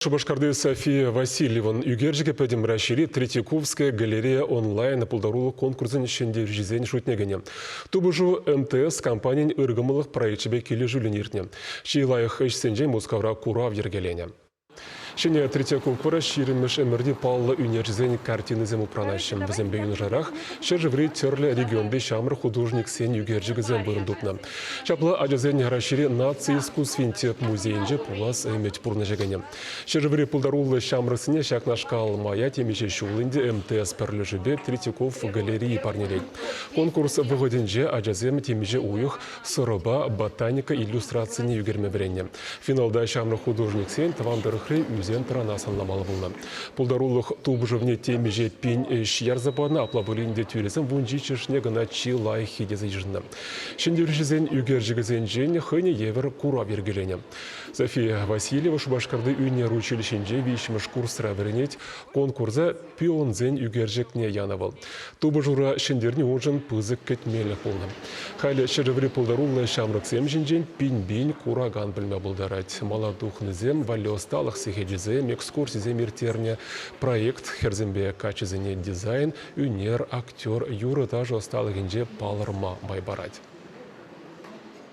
Шубашкарды София Васильеван үгержіге пәдім рәшірі Третьяковская галерея онлайн пұлдарулы конкурсын ішінде жүзен шутнегіне. Тубыжу МТС компаниян ұрғымылық проектшібе келі жүлін ертіне. Шейлайық әшсенже Москавра Курав ергелене. Шене Третьяковкара ширинмеш эмерди паллы университет картины зему пранащим. В зембе жарах шержеври терли регионды шамр художник сен югерджига зембырын дупна. Чапла аджазен рашири нации искусствинтеп музейнже пулас эметь пурнажегене. Шержеври пулдарулы шамрысыне шакнашкал мая темеше шулынде МТС перлежебе Третьяков галереи парнелей. Конкурс выгодинже аджазем темеше уюх сороба ботаника иллюстрацияны югерме врене. Финалда шамр художник сен тавандырыхры үзен транасанламалы болны. Пулдарулық тубжывне темеже пень шияр западна аплабылинде тюресен вунжичешне гына чилай хидезы жынны. Шендершізен үгержігізен жен хыне евер кура вергелене. София Васильева Шубашкарды үйнер училищенже вишмыш курсыра веренет конкурса пионзен үгержекне янавыл. Тубжура шендерне ожын пызык кетмелі болны. Халі шырыври пулдарулы шамрыксем жинжен пень-бень кураган білме болдарать. Маладухнызем валёсталық сихеджизем экскурсизем иртерне проект херзембе качезене дизайн, үнер, актер, юры тажы осталығынже палырма байбарать.